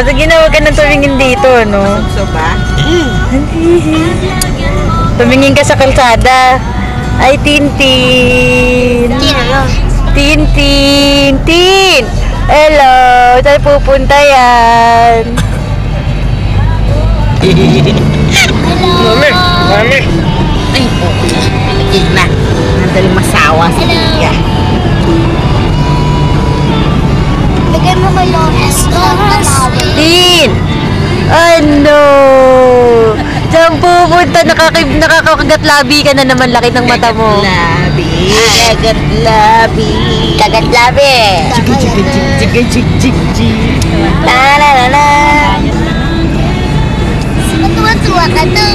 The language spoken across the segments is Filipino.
sige na, huwag ka nang tumingin dito, no? So ba? Tumingin ka sa kalsada. Ay, Tintin. Tintin. Tin. Hello. Saan pupunta yan? Mami! Mami! Ay, pinigil na. Nadaling masawa si Tia. Bigay mo ko yung Tin! Ano? Saan pupunta? Nakakagat labi ka na naman. Laki ng mata mo. Labi. Kagat labi. Kagat labi. Jig, jig, jig, jig, jig, jig, jig. La la la la. Matuwa-tuwa ka to.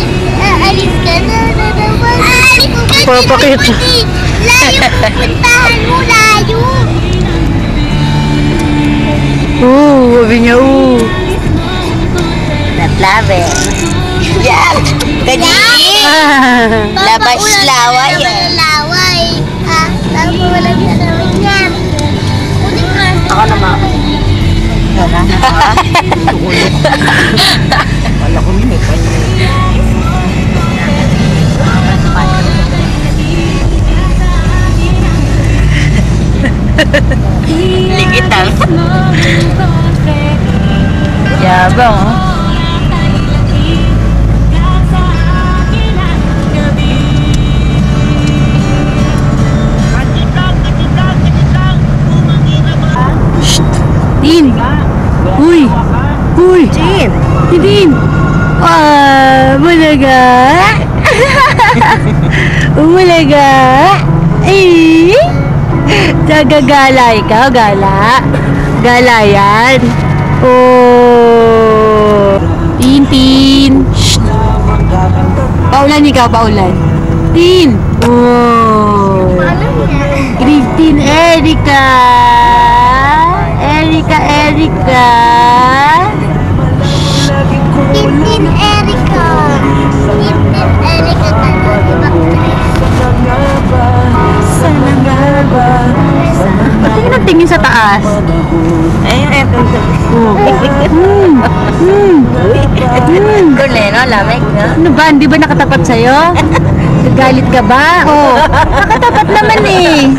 Aalis ka na naman. Aalis ka na. Papakit. Layo. Puntahan mo, layo. Sabi niya, Natlabe. Yan! Ganyan! Labas laway. Laway. Ah, tama wala na namin yan. Kunin ka. Ako naman. Wala ko minit. Ligitan. Yabang, Tin! Uy! Uy! Jin! Tin! Bulaga! Bulaga! Eh! Gagala ikaw, gala! Gala yan! Oh! Tin! Shh! Paulan ikaw, paulan! Tin! Oh! Christine Erica! Erica! Tintin Erica. Tintin Erica tayo, diba? Sana nga ba? Tingin ang tingin sa taas. Ayun, Gorleno, lamig na. Ano ba? Hindi ba nakatapat sa'yo? Galit ka ba? Oo. Nakatapat naman eh.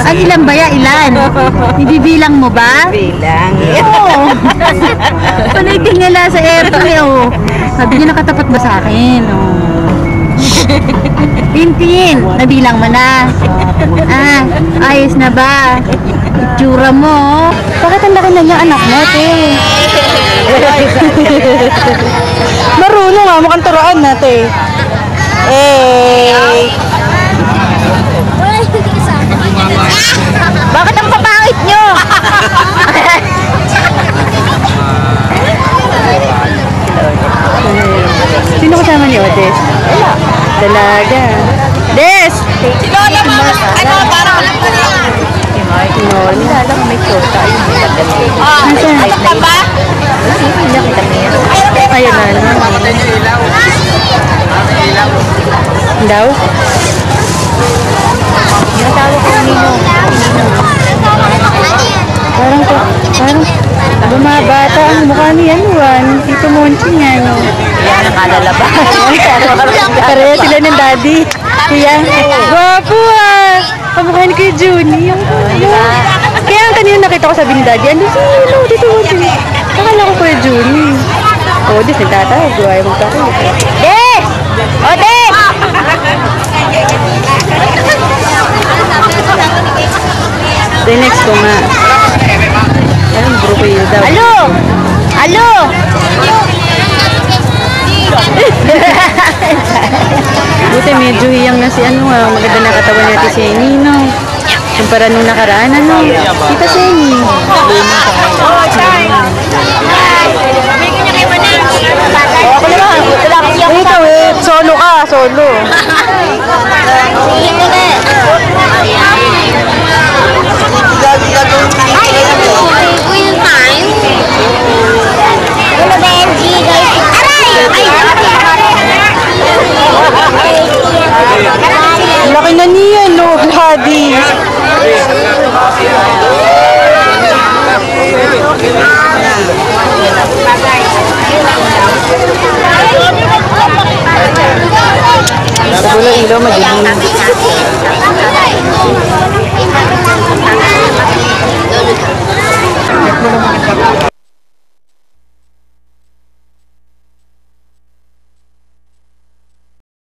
Ang ilan ba ya? Ilan? Ibibilang mo ba? bilang. Oo. Panay tingala sa airplane, oh. Sabi niya nakatapat ba sa akin? Oh. Tintin, nabilang mo na. Ayos na ba? Itsura mo. Bakit ang laki na niya anak mo, te? Marunong nga, mukhang turoan na, te. Bakit ang papangit nyo? Sino kasama ni Odes? Wala. Dalaga. Des! Sino naman? Ano, parang alam ko na. No, nilala ko may tota. Ano ka ba? Nakita mo yan. Ayun na lang. Daw? Natawag ko nino. Parang bumabata ang mukha ni Anuan. Tito Monchi niya, no? Yan, nakalalaba. Pareha sila ng daddy. Kaya, guwapo ah! Kamukha ni kay Junie. Kaya ang kanina nakita ko sabi ni daddy, ano si Tito Monchi? Akala ko kay Junie. O, Des, nagtatawag. Ayaw magtatawag. Des! O, Des! The next ko nga. Anong grupo yun daw? Alo! Alo! Buti medyo hiyang na si ano ah. Maganda na katawan natin si Nino. Kumpara nung nakaraan ano. Kita si Eni. Ako naman. Ikaw eh. Solo ka. Solo. Laki na niya, no, Daddy. Wala ilaw, madilim.